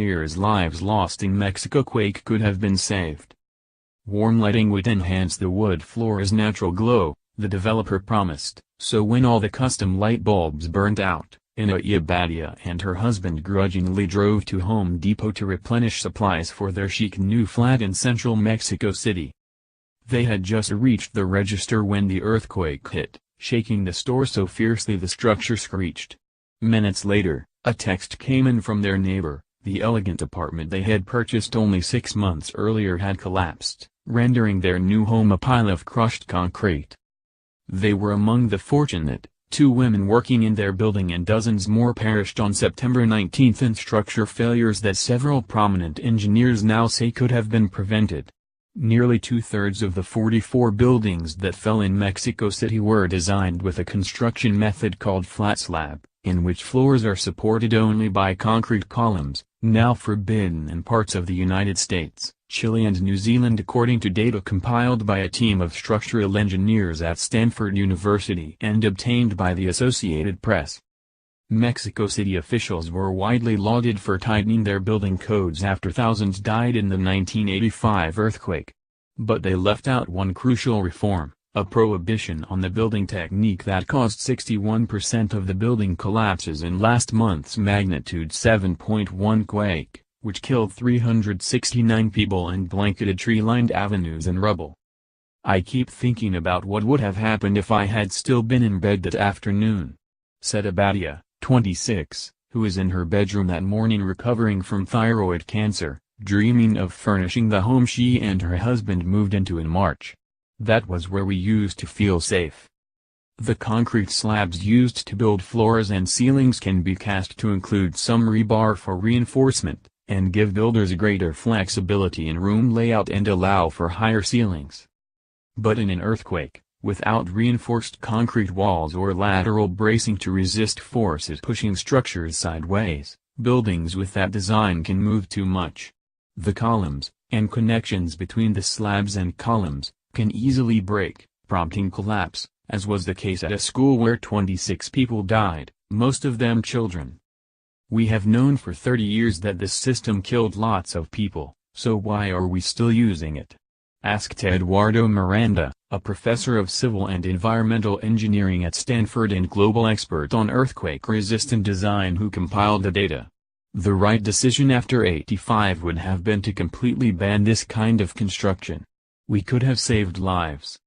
engineers' lives lost in Mexico quake could have been saved. Warm lighting would enhance the wood floor's natural glow, the developer promised, so when all the custom light bulbs burnt out, Anahi Abadia and her husband grudgingly drove to Home Depot to replenish supplies for their chic new flat in central Mexico City. They had just reached the register when the earthquake hit, shaking the store so fiercely the structure screeched. Minutes later, a text came in from their neighbor. The elegant apartment they had purchased only 6 months earlier had collapsed, rendering their new home a pile of crushed concrete. They were among the fortunate. 2 women working in their building and dozens more perished on September 19 in structure failures that several prominent engineers now say could have been prevented. Nearly 2/3 of the 44 buildings that fell in Mexico City were designed with a construction method called flat slab, in which floors are supported only by concrete columns, now forbidden in parts of the United States, Chile and New Zealand according to data compiled by a team of structural engineers at Stanford University and obtained by the Associated Press. Mexico City officials were widely lauded for tightening their building codes after thousands died in the 1985 earthquake. But they left out one crucial reform, a prohibition on the building technique that caused 61% of the building collapses in last month's magnitude 7.1 quake, which killed 369 people and blanketed tree-lined avenues in rubble. "I keep thinking about what would have happened if I had still been in bed that afternoon," said Abadia, 26, who was in her bedroom that morning recovering from thyroid cancer, dreaming of furnishing the home she and her husband moved into in March. "That was where we used to feel safe." The concrete slabs used to build floors and ceilings can be cast to include some rebar for reinforcement, and give builders greater flexibility in room layout and allow for higher ceilings. But in an earthquake, without reinforced concrete walls or lateral bracing to resist forces pushing structures sideways, buildings with that design can move too much. The columns, and connections between the slabs and columns, can easily break, prompting collapse, as was the case at a school where 26 people died, most of them children. "We have known for 30 years that this system killed lots of people, so why are we still using it?" asked Eduardo Miranda, a professor of civil and environmental engineering at Stanford and global expert on earthquake-resistant design who compiled the data. "The right decision after 85 would have been to completely ban this kind of construction. We could have saved lives."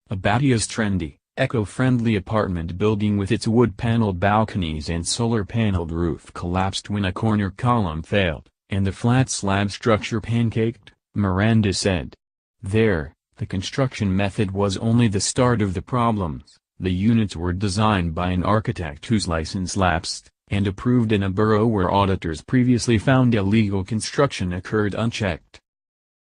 Abadia's trendy, eco-friendly apartment building with its wood-paneled balconies and solar-paneled roof collapsed when a corner column failed, and the flat slab structure pancaked, Miranda said. "There, the construction method was only the start of the problems. The units were designed by an architect whose license lapsed, and approved in a borough where auditors previously found illegal construction occurred unchecked."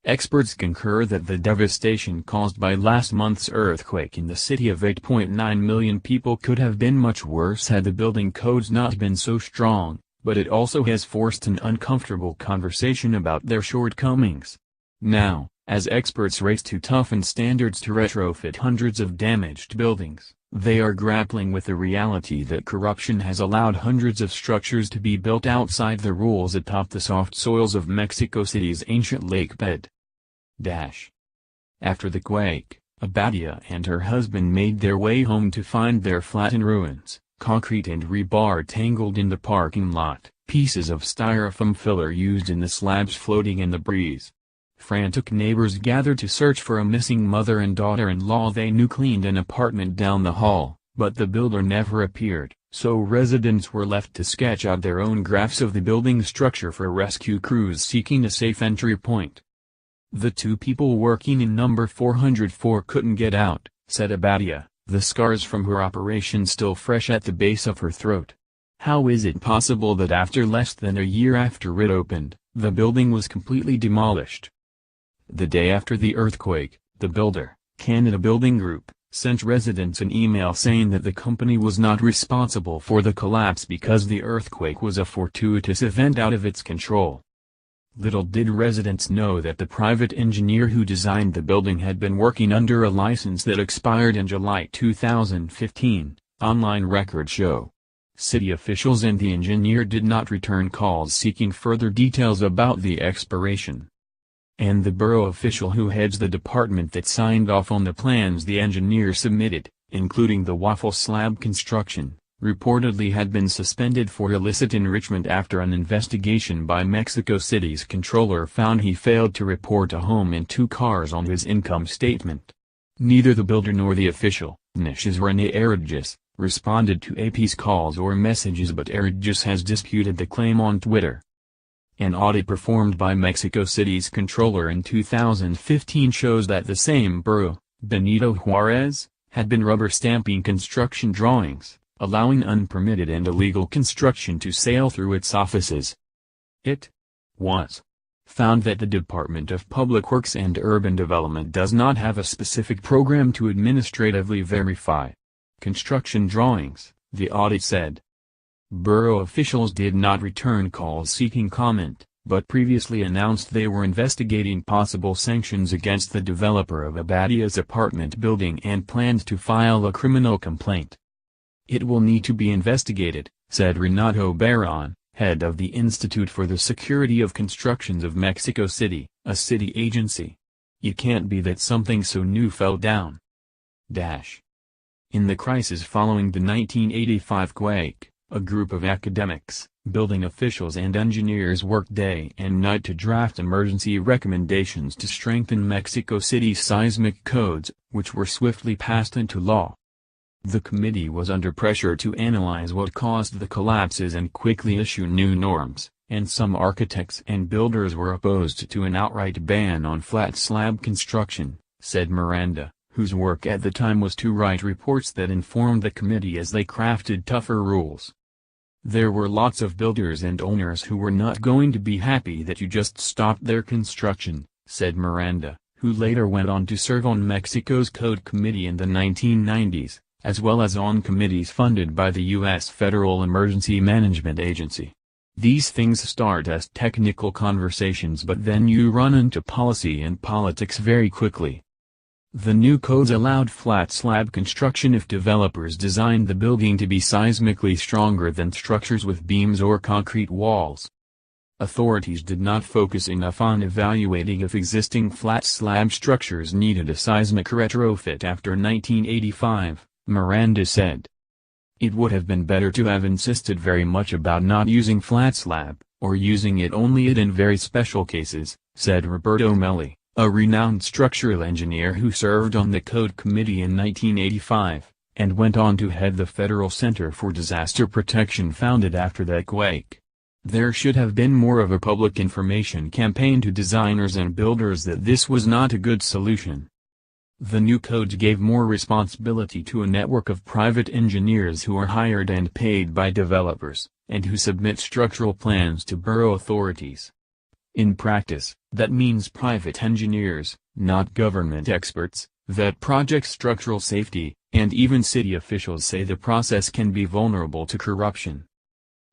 Experts concur that the devastation caused by last month's earthquake in the city of 8.9 million people could have been much worse had the building codes not been so strong, but it also has forced an uncomfortable conversation about their shortcomings. Now, as experts race to toughen standards to retrofit hundreds of damaged buildings, they are grappling with the reality that corruption has allowed hundreds of structures to be built outside the rules atop the soft soils of Mexico City's ancient lake bed. After the quake, Abadia and her husband made their way home to find their flat in ruins, concrete and rebar tangled in the parking lot, pieces of styrofoam filler used in the slabs floating in the breeze. Frantic neighbors gathered to search for a missing mother and daughter-in-law they knew cleaned an apartment down the hall, but the builder never appeared, so residents were left to sketch out their own graphs of the building structure for rescue crews seeking a safe entry point. "The 2 people working in number 404 couldn't get out," said Abadia, the scars from her operation still fresh at the base of her throat. "How is it possible that after less than a year after it opened, the building was completely demolished?" The day after the earthquake, the builder, Canada Building Group, sent residents an email saying that the company was not responsible for the collapse because the earthquake was a fortuitous event out of its control. Little did residents know that the private engineer who designed the building had been working under a license that expired in July 2015, online records show. city officials and the engineer did not return calls seeking further details about the expiration. And the borough official who heads the department that signed off on the plans the engineer submitted, including the waffle slab construction, reportedly had been suspended for illicit enrichment after an investigation by Mexico City's controller found he failed to report a home and 2 cars on his income statement. Neither the builder nor the official, Nish's Anahi Abadia, responded to AP's calls or messages, but Abadia has disputed the claim on Twitter. An audit performed by Mexico City's controller in 2015 shows that the same borough, Benito Juarez, had been rubber stamping construction drawings, allowing unpermitted and illegal construction to sail through its offices. It was found that the Department of Public Works and Urban Development does not have a specific program to administratively verify construction drawings, the audit said. Borough officials did not return calls seeking comment, but previously announced they were investigating possible sanctions against the developer of Abadia's apartment building and planned to file a criminal complaint. "It will need to be investigated," said Renato Barron, head of the Institute for the Security of Constructions of Mexico City, a city agency. "It can't be that something so new fell down." In the crisis following the 1985 quake, a group of academics, building officials and engineers worked day and night to draft emergency recommendations to strengthen Mexico City's seismic codes, which were swiftly passed into law. The committee was under pressure to analyze what caused the collapses and quickly issue new norms, and some architects and builders were opposed to an outright ban on flat slab construction, said Miranda, whose work at the time was to write reports that informed the committee as they crafted tougher rules. "There were lots of builders and owners who were not going to be happy that you just stopped their construction," said Miranda, who later went on to serve on Mexico's Code Committee in the 1990s. As well as on committees funded by the U.S. Federal Emergency Management Agency. "These things start as technical conversations, but then you run into policy and politics very quickly." The new codes allowed flat slab construction if developers designed the building to be seismically stronger than structures with beams or concrete walls. Authorities did not focus enough on evaluating if existing flat slab structures needed a seismic retrofit after 1985. Miranda said. "It would have been better to have insisted very much about not using flat slab, or using it only in very special cases," said Roberto Melli, a renowned structural engineer who served on the Code Committee in 1985, and went on to head the Federal Center for Disaster Protection founded after that quake. "There should have been more of a public information campaign to designers and builders that this was not a good solution." The new codes gave more responsibility to a network of private engineers who are hired and paid by developers, and who submit structural plans to borough authorities. In practice, that means private engineers, not government experts, vet project structural safety, and even city officials say the process can be vulnerable to corruption.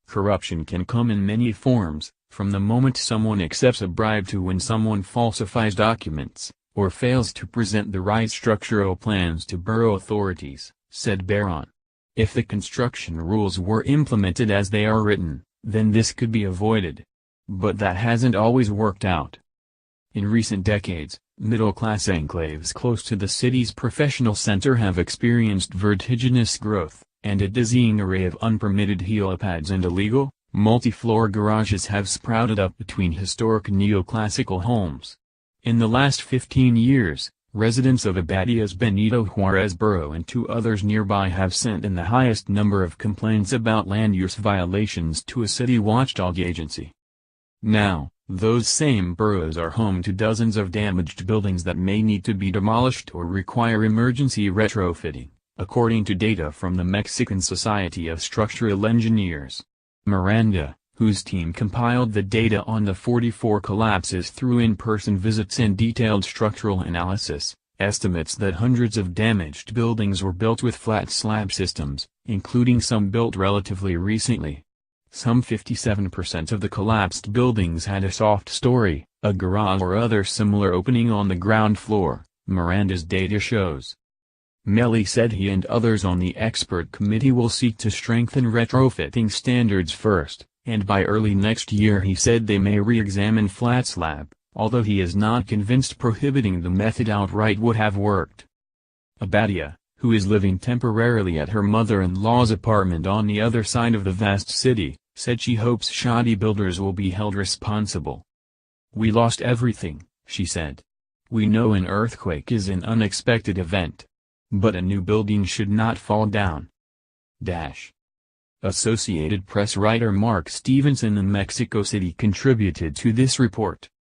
Corruption can come in many forms, from the moment someone accepts a bribe to when someone falsifies documents, or fails to present the right structural plans to borough authorities, said Barron. "If the construction rules were implemented as they are written, then this could be avoided. But that hasn't always worked out." In recent decades, middle-class enclaves close to the city's professional center have experienced vertiginous growth, and a dizzying array of unpermitted helipads and illegal, multi-floor garages have sprouted up between historic neoclassical homes. In the last 15 years, residents of Abadia's Benito Juarez borough and 2 others nearby have sent in the highest number of complaints about land use violations to a city watchdog agency. Now, those same boroughs are home to dozens of damaged buildings that may need to be demolished or require emergency retrofitting, according to data from the Mexican Society of Structural Engineers. Miranda, whose team compiled the data on the 44 collapses through in-person visits and detailed structural analysis, estimates that hundreds of damaged buildings were built with flat slab systems, including some built relatively recently. Some 57% of the collapsed buildings had a soft story, a garage or other similar opening on the ground floor, Miranda's data shows. Melli said he and others on the expert committee will seek to strengthen retrofitting standards first, and by early next year he said they may re-examine flat slab, although he is not convinced prohibiting the method outright would have worked. Abadia, who is living temporarily at her mother-in-law's apartment on the other side of the vast city, said she hopes shoddy builders will be held responsible. "We lost everything," she said. "We know an earthquake is an unexpected event. But a new building should not fall down." Associated Press writer Mark Stevenson in Mexico City contributed to this report.